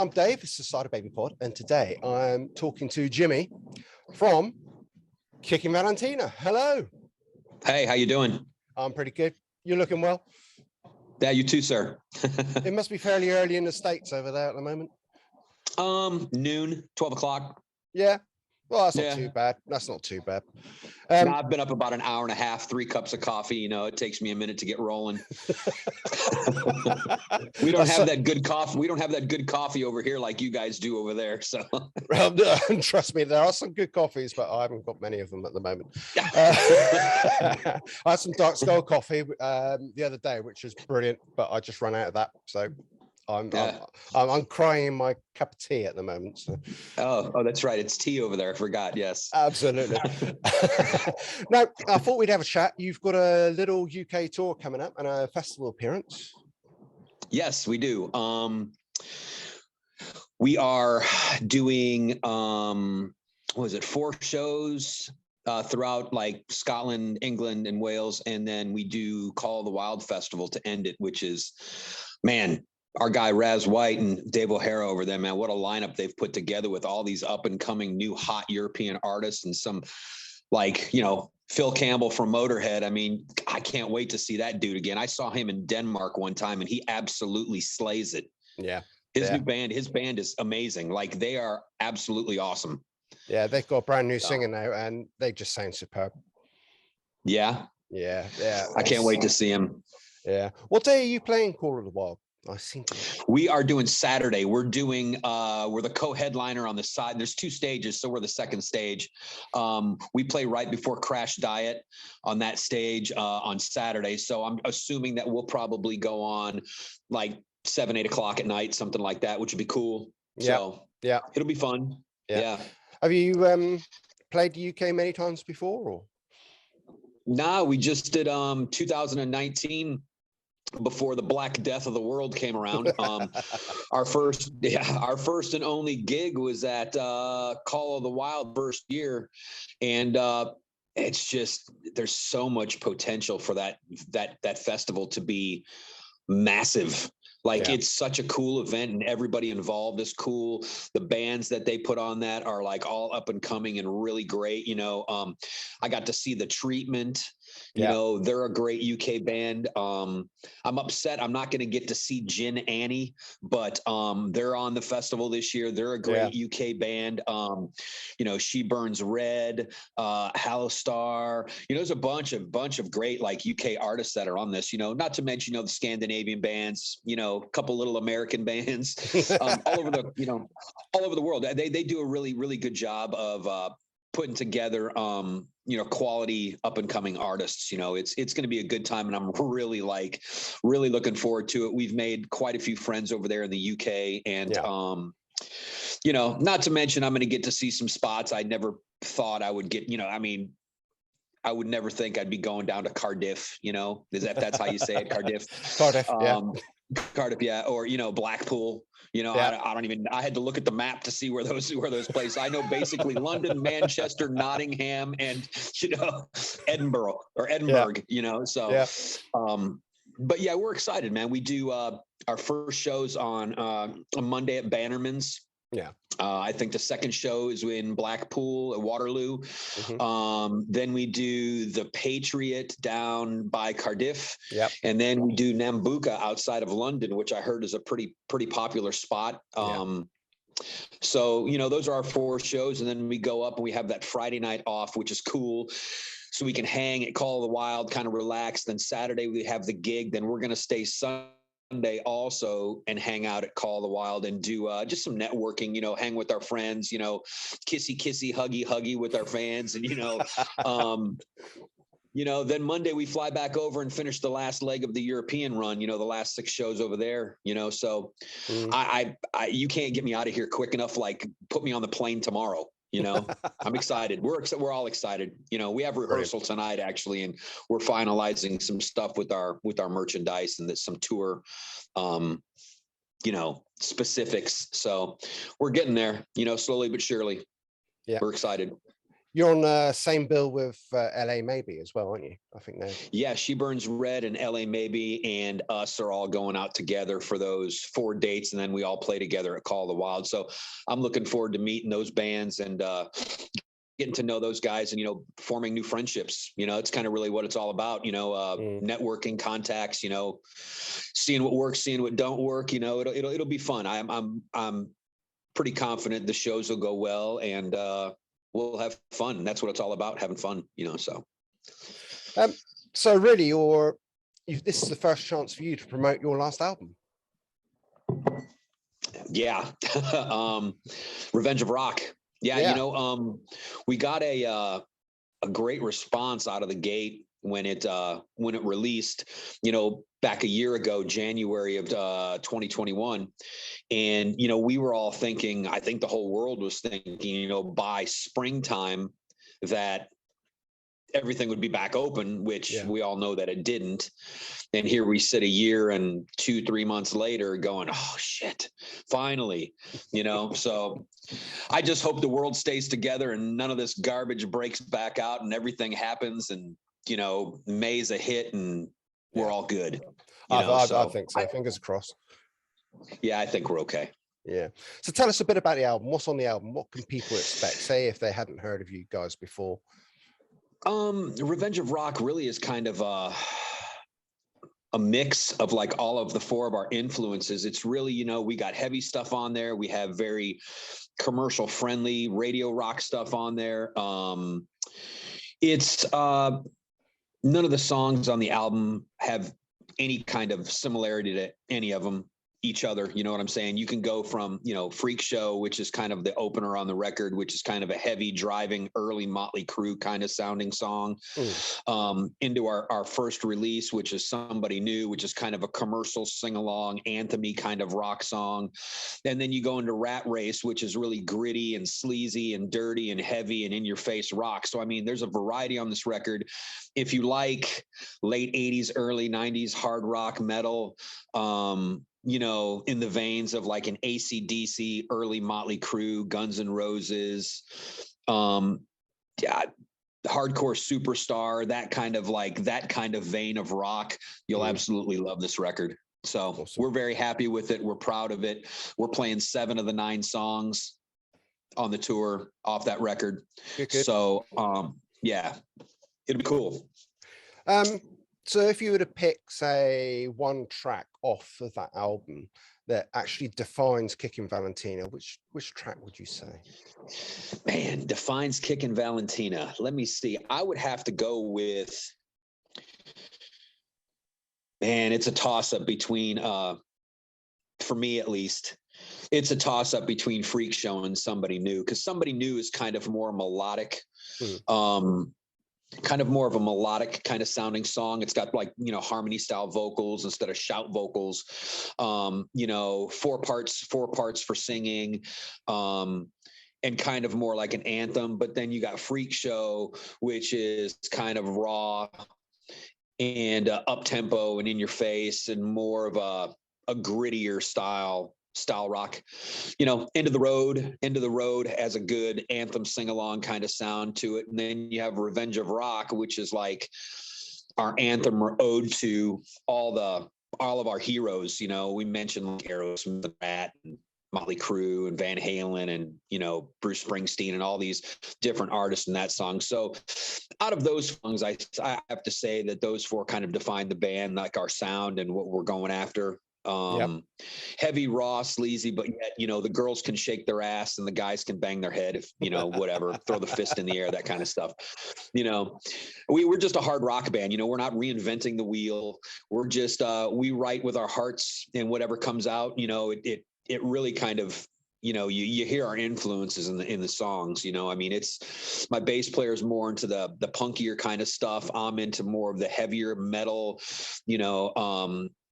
I'm Dave. This is Cyderbaby Pod, and today I'm talking to Jimmy from Kickin Valentina. Hello. Hey, how you doing? I'm pretty good. You're looking well. Yeah, you too, sir. It must be fairly early in the States over there at the moment. Noon, 12 o'clock. Yeah. Well, that's not Yeah. too bad. That's not too bad. No, I've been up about an hour and a half, 3 cups of coffee. You know, it takes me a minute to get rolling. We don't have that good coffee. We don't have that good coffee over here like you guys do over there. So, well, trust me, there are some good coffees, but I haven't got many of them at the moment. I had some dark skull coffee the other day, which was brilliant, but I just ran out of that. So I'm crying my cup of tea at the moment. So. Oh, that's right. It's tea over there. I forgot. Yes, absolutely. Now, I thought we'd have a chat. You've got a little UK tour coming up and a festival appearance. Yes, we do. We are doing what was it, 4 shows throughout like Scotland, England, and Wales, and then we do Call of the Wild Festival to end it, which is, man, our guy Raz White and Dave O'Hara over there, man, what a lineup they've put together with all these up and coming new hot European artists and some, like, you know, Phil Campbell from Motorhead. I mean, I can't wait to see that dude again. I saw him in Denmark one time and he absolutely slays it. Yeah. His band is amazing. Like, they are absolutely awesome. Yeah, they've got a brand new singer now and they just sound superb. Yeah. Yeah. I can't wait to see him. Yeah. What day are you playing Call of the Wild? We are doing Saturday. We're doing we're the co-headliner on the side. There's 2 stages, so we're the second stage. We play right before Crash Diet on that stage on Saturday. So I'm assuming that we'll probably go on like 7, 8 o'clock at night, something like that, which would be cool. Yeah. So yeah, it'll be fun. Yeah. Have you played the UK many times before, or? Nah, we just did 2019. Before the Black Death of the world came around. Our first and only gig was at Call of the Wild first year. And it's just, there's so much potential for that festival to be massive. Like, it's such a cool event and everybody involved is cool. The bands that they put on that are like all up and coming and really great. You know, I got to see The Treatment. You know, they're a great UK band. I'm upset I'm not going to get to see Gin Annie, but they're on the festival this year. They're a great UK band. You know, She Burns Red, Hallowstar. You know, there's a bunch of great like UK artists that are on this. You know, not to mention, you know, the Scandinavian bands. You know, a couple little American bands all over the world. They do a really good job of putting together you know, quality up and coming artists. You know, it's going to be a good time, and I'm really looking forward to it. We've made quite a few friends over there in the UK, and you know, not to mention I'm going to get to see some spots I never thought I would get. You know, I mean, I would never think I'd be going down to Cardiff. You know, that's how you say it, Cardiff? Cardiff, Cardiff, yeah, or, you know, Blackpool. You know, I had to look at the map to see where those places. I know basically London, Manchester, Nottingham, and, you know, Edinburgh, you know, so, but yeah, we're excited, man. We do our first shows on a Monday at Bannerman's. Yeah. I think the second show is in Blackpool at Waterloo. Then we do the Patriot down by Cardiff. And then we do Nambucca outside of London, which I heard is a pretty popular spot. So, you know, those are our 4 shows. And then we go up and we have that Friday night off, which is cool. So we can hang at Call of the Wild, kind of relax. Then Saturday we have the gig. Then we're going to stay Sunday also and hang out at Call of the Wild and do just some networking, you know, hang with our friends, you know, kissy, huggy with our fans. And, you know, you know, then Monday we fly back over and finish the last leg of the European run, you know, the last 6 shows over there, you know, so I you can't get me out of here quick enough. Like, put me on the plane tomorrow. You know, I'm excited. We're all excited. You know, we have rehearsal tonight actually, and we're finalizing some stuff with our merchandise and some tour, you know, specifics. So we're getting there, you know, slowly but surely. Yeah, we're excited. You're on same bill with LA Maybe as well, aren't you? I think they're. Yeah, She Burns Red and LA Maybe and us are all going out together for those 4 dates, and then we all play together at Call of the Wild. So I'm looking forward to meeting those bands and getting to know those guys and, forming new friendships. It's kind of really what it's all about, networking, contacts, seeing what works, seeing what don't work, it'll be fun. I'm pretty confident the shows will go well, and we'll have fun. That's what it's all about, having fun, so. So really, this is the first chance for you to promote your last album. Yeah. Revenge of Rock. Yeah. We got a great response out of the gate when it released, back a year ago, January of 2021. And, we were all thinking, I think the whole world was thinking, by springtime that everything would be back open, which we all know that it didn't. And here we sit a year and 2-3 months later going, oh shit, finally, so I just hope the world stays together and none of this garbage breaks back out and everything happens. And, May's a hit and we're all good. I think so. Fingers crossed. Yeah, I think we're okay. Yeah. So tell us a bit about the album. What's on the album? What can people expect? Say if they hadn't heard of you guys before. Revenge of Rock really is kind of a mix of like all of the 4 of our influences. It's really, we got heavy stuff on there. We have very commercial friendly radio rock stuff on there. It's none of the songs on the album have any kind of similarity to any of them, each other. You know what I'm saying? You can go from, Freak Show, which is kind of the opener on the record, which is kind of a heavy driving early Motley Crue kind of sounding song, into our first release, which is Somebody New, which is kind of a commercial sing-along anthem-y kind of rock song. And then you go into Rat Race, which is really gritty and sleazy and dirty and heavy and in your face rock. So, I mean, there's a variety on this record. If you like late 80s, early 90s hard rock metal, in the veins of like an AC/DC, early Motley Crue, Guns N' Roses, hardcore superstar, that kind of vein of rock, you'll absolutely love this record. So awesome. We're very happy with it. We're proud of it. We're playing 7 of the 9 songs on the tour off that record. Good. So, yeah, it'll be cool. So if you were to pick, say, one track off of that album that actually defines Kickin Valentina, which track would you say? Man, defines Kickin Valentina. Let me see. I would have to go with, it's a toss-up between, for me at least, it's a toss-up between Freak Show and Somebody New, because Somebody New is kind of more melodic. Kind of more of a melodic kind of sounding song. It's got like, harmony style vocals instead of shout vocals, 4 parts for singing, and kind of more like an anthem. But then you got Freak Show, which is kind of raw and up tempo and in your face and more of a grittier style rock. End of the Road has a good anthem sing along kind of sound to it. And then you have Revenge of Rock, which is like our anthem or ode to all of our heroes. We mentioned like Aerosmith and Rat and Motley Crue and Van Halen and, Bruce Springsteen and all these different artists in that song. So out of those songs, I have to say that those 4 kind of define the band, like our sound and what we're going after. Heavy, raw, sleazy, but yet, the girls can shake their ass and the guys can bang their head if, whatever, throw the fist in the air, that kind of stuff. We're just a hard rock band. We're not reinventing the wheel. We're just, we write with our hearts, and whatever comes out, it really kind of, you hear our influences in the songs. It's my bass player is more into the punkier kind of stuff. I'm into more of the heavier metal,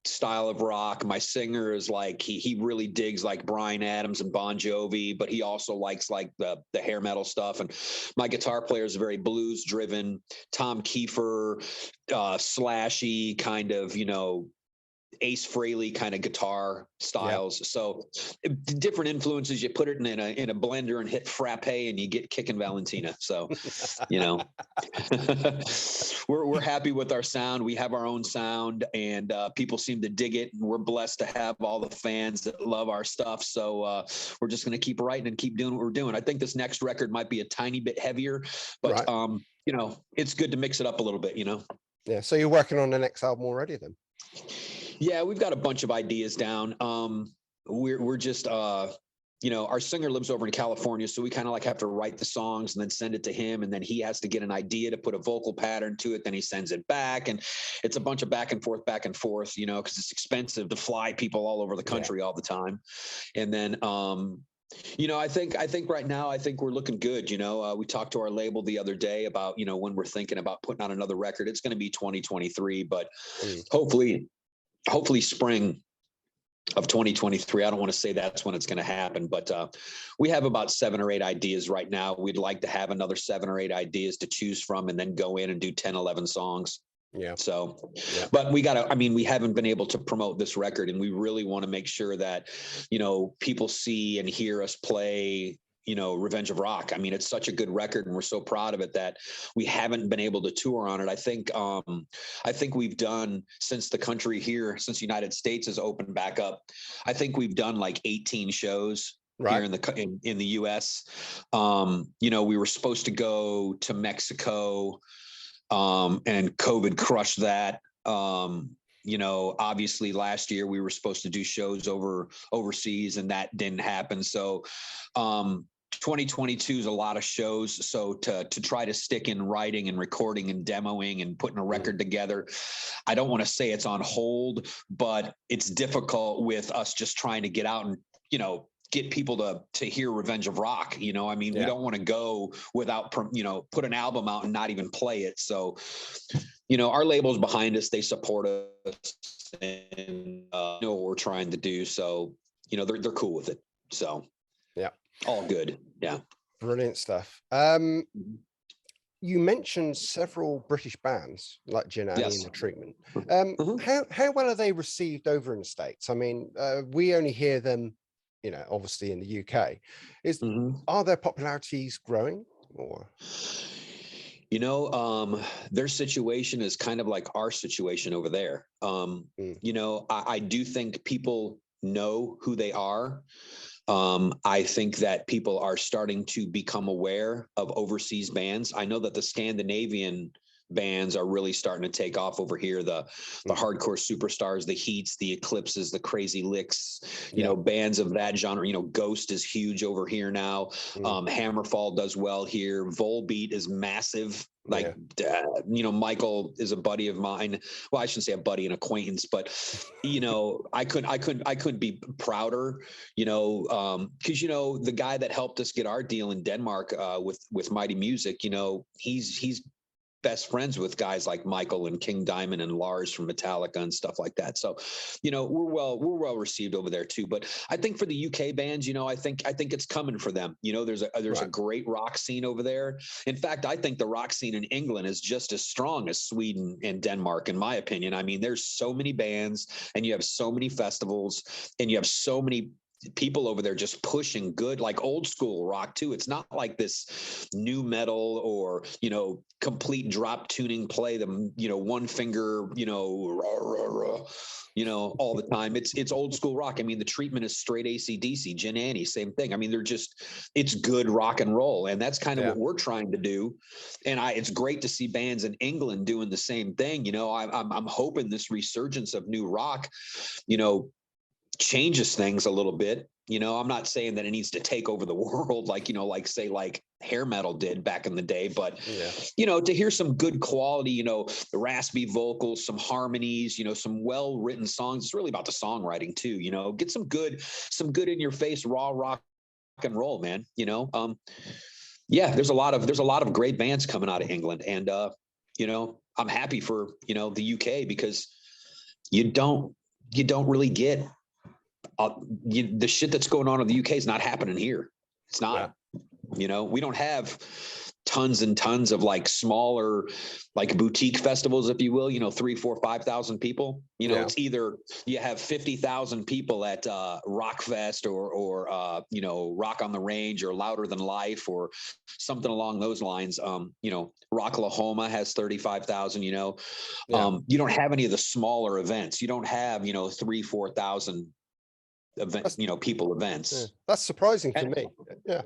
style of rock. My singer is like he really digs like Bryan Adams and Bon Jovi, but he also likes like the hair metal stuff. And my guitar player is very blues driven, Tom Kiefer, slashy kind of, Ace Frehley kind of guitar styles. So different influences. You put it in a blender and hit frappe, and you get Kickin Valentina. So, we're happy with our sound. We have our own sound, and people seem to dig it. And we're blessed to have all the fans that love our stuff. So we're just going to keep writing and keep doing what we're doing. I think this next record might be a tiny bit heavier, but it's good to mix it up a little bit. Yeah. So you're working on the next album already, then? Yeah, we've got a bunch of ideas down. We're just our singer lives over in California, so we kind of like have to write the songs and then send it to him, and then he has to get an idea to put a vocal pattern to it. Then he sends it back, and it's a bunch of back and forth, because it's expensive to fly people all over the country all the time. And then I think right now, I think we're looking good. We talked to our label the other day about, when we're thinking about putting out another record. It's going to be 2023, but hopefully spring of 2023. I don't want to say that's when it's going to happen, but we have about 7 or 8 ideas right now. We'd like to have another 7 or 8 ideas to choose from, and then go in and do 10, 11 songs. Yeah. So, but we haven't been able to promote this record, and we really want to make sure that, people see and hear us play, Revenge of Rock. It's such a good record, and we're so proud of it that we haven't been able to tour on it. I think we've done, since the country here, since the United States has opened back up, I think we've done like 18 shows here in the US. We were supposed to go to Mexico, and COVID crushed that. Obviously last year we were supposed to do shows overseas, and that didn't happen. So 2022 is a lot of shows. So to try to stick in writing and recording and demoing and putting a record together, I don't want to say it's on hold, but it's difficult with us just trying to get out and, get people to hear Revenge of Rock. We don't want to go without, put an album out and not even play it. So, our label's behind us, they support us, and know what we're trying to do. So, they're cool with it. So all good. Yeah. Brilliant stuff. You mentioned several British bands like Gin Alley and The Treatment. How well are they received over in the States? We only hear them, obviously in the UK. Are their popularities growing, or? Their situation is kind of like our situation over there. I do think people know who they are. I think that people are starting to become aware of overseas bands. I know that the Scandinavian bands are really starting to take off over here. The hardcore superstars, the Heats, the Eclipses, the Crazy Licks, bands of that genre. Ghost is huge over here now. Hammerfall does well here. Volbeat is massive. Michael is a buddy of mine. Well, I shouldn't say a buddy, an acquaintance, but I couldn't be prouder. Because the guy that helped us get our deal in Denmark with Mighty Music, he's best friends with guys like Michael and King Diamond and Lars from Metallica and stuff like that. So, we're well received over there too. But I think for the UK bands, I think it's coming for them. There's a great rock scene over there. In fact, I think the rock scene in England is just as strong as Sweden and Denmark, in my opinion. There's so many bands, and you have so many festivals, and you have so many people over there just pushing good, like old school rock too. It's not like this new metal or, complete drop tuning, play them, one finger, all the time. It's old school rock. The Treatment is straight AC/DC. Gin Annie, same thing. It's good rock and roll. And that's kind of what we're trying to do. And it's great to see bands in England doing the same thing. I'm hoping this resurgence of new rock, changes things a little bit. I'm not saying that it needs to take over the world, like hair metal did back in the day, but to hear some good quality, the raspy vocals, some harmonies, some well-written songs. It's really about the songwriting too, get some good in your face, raw rock and roll, man. There's a lot of great bands coming out of England, and I'm happy for, the UK, because you don't really get the shit that's going on in the UK is not happening here. It's not, we don't have tons and tons of like smaller, like boutique festivals, if you will, 3, 4, 5,000 people. It's either you have 50,000 people at Rockfest or Rock on the Range or Louder Than Life or something along those lines. Rocklahoma has 35,000. You don't have any of the smaller events. You don't have 3, 4,000 event, people events. Yeah. That's surprising to me. Yeah.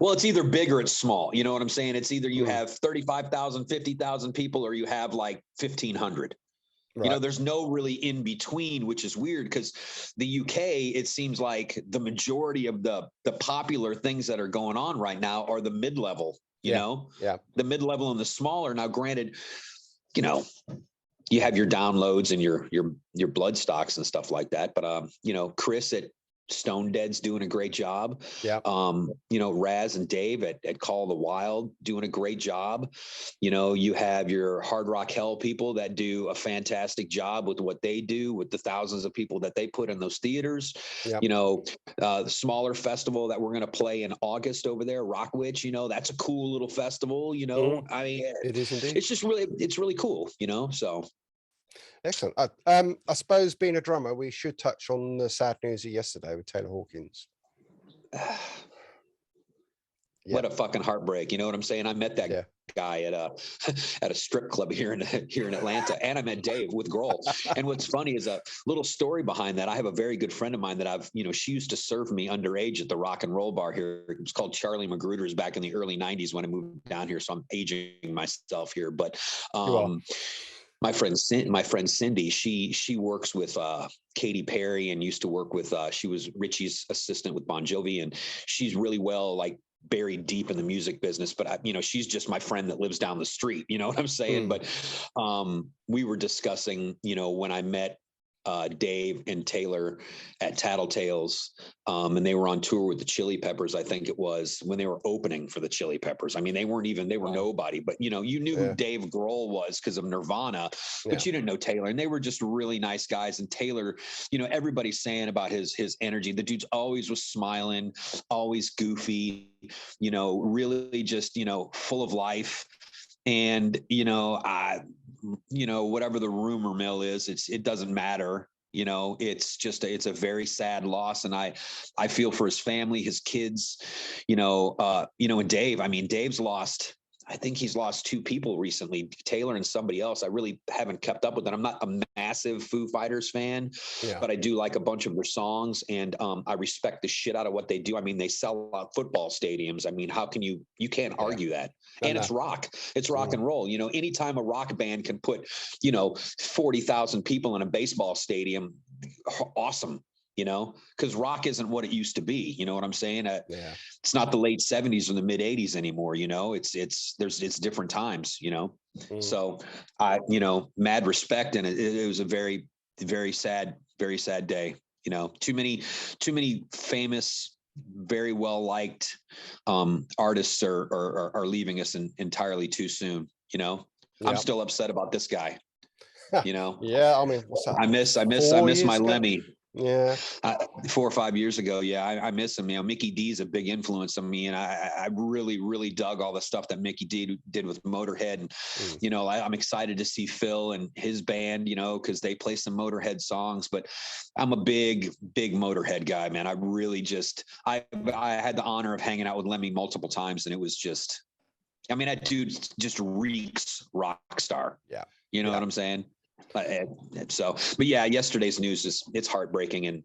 Well, it's either big or it's small. You know what I'm saying? It's either you have 35,000, 50,000 people, or you have like 1,500. Right. There's no really in between, which is weird because the UK, it seems like the majority of the popular things that are going on right now are the mid-level, the mid-level and the smaller. Now, granted, you have your downloads and your blood stocks and stuff like that. But, Chris at Stone Dead's doing a great job. Yeah. Raz and Dave at Call of the Wild doing a great job. You have your Hard Rock Hell people that do a fantastic job with what they do with the thousands of people that they put in those theaters. Yep. The smaller festival that we're going to play in August over there, Rockwitch, that's a cool little festival, I mean, it is indeed. It's really cool, so. Excellent. I suppose being a drummer, we should touch on the sad news of yesterday with Taylor Hawkins. What a fucking heartbreak. You know what I'm saying? I met that guy at a strip club here in Atlanta, and I met Dave with Grohl. And what's funny is a little story behind that. I have a very good friend of mine that she used to serve me underage at the Rock and Roll Bar here. It was called Charlie Magruder's back in the early 90s when I moved down here. So I'm aging myself here, but my friend Cindy, she works with Katy Perry and used to work with she was Richie's assistant with Bon Jovi, and she's really well like buried deep in the music business. But she's just my friend that lives down the street. You know what I'm saying? But we were discussing, when I met Dave and Taylor at Tattletales, and they were on tour with the Chili Peppers. I think it was when they were opening for the Chili Peppers. I mean, they were nobody, but you knew who Dave Grohl was because of Nirvana, but you didn't know Taylor. And they were just really nice guys. And Taylor, everybody's saying about his energy. The dude's always was smiling, always goofy, really just full of life. And whatever the rumor mill is, it doesn't matter. It's a very sad loss. And I feel for his family, his kids, and Dave. I mean, I think he's lost 2 people recently, Taylor and somebody else. I really haven't kept up with that. I'm not a massive Foo Fighters fan, but I do like a bunch of their songs, and I respect the shit out of what they do. I mean, they sell out football stadiums. I mean, how can you can't argue that. And it's rock. It's rock and roll. Anytime a rock band can put, 40,000 people in a baseball stadium, awesome. Because rock isn't what it used to be. You know what I'm saying? It's not the late 70s or the mid 80s anymore. It's different times, So mad respect. And it was a very, very sad day. Too many famous, very well liked artists are leaving us entirely too soon. I'm still upset about this guy. Yeah, I mean, I miss my Lemmy. Yeah, 4 or 5 years ago. Yeah, I miss him. Mickey D's a big influence on me, and I really, really dug all the stuff that Mickey D did with Motorhead. And I'm excited to see Phil and his band, because they play some Motorhead songs. But I'm a big, big Motorhead guy, man. I really I had the honor of hanging out with Lemmy multiple times, and it was just, that dude just reeks rock star. Yeah, what I'm saying. But yeah, yesterday's news it's heartbreaking, and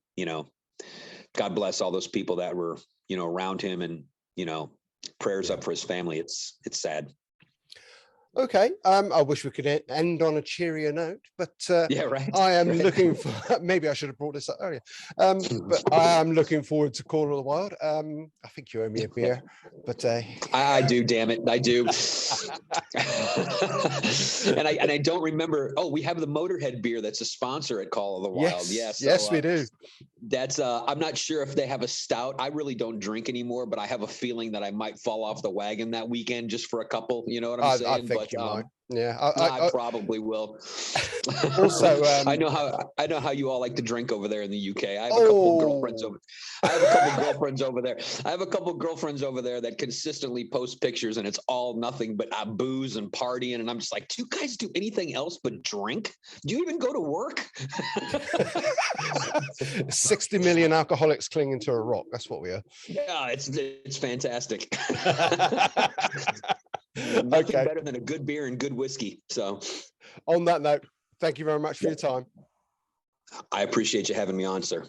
God bless all those people that were around him, and prayers up for his family. It's sad. Okay. I wish we could end on a cheerier note, but right. I am looking for, maybe I should have brought this up earlier, but I am looking forward to Call of the Wild. I think you owe me a beer, but I do, damn it, I do. and I don't remember. Oh, we have the Motorhead beer that's a sponsor at Call of the Wild. Yes, we do. That's I'm not sure if they have a stout. I really don't drink anymore, but I have a feeling that I might fall off the wagon that weekend just for a couple. You know what I'm saying? I think you might. Yeah, I probably will. Also, I know how you all like to drink over there in the UK. I have a couple girlfriends over. I have a couple girlfriends over there. I have a couple girlfriends over there that consistently post pictures, and it's all nothing but booze and partying. And I'm just like, do you guys do anything else but drink? Do you even go to work? 60 million alcoholics clinging to a rock. That's what we are. Yeah, it's fantastic. Nothing better than a good beer and good whiskey. So on that note, thank you very much for your time. I appreciate you having me on, sir.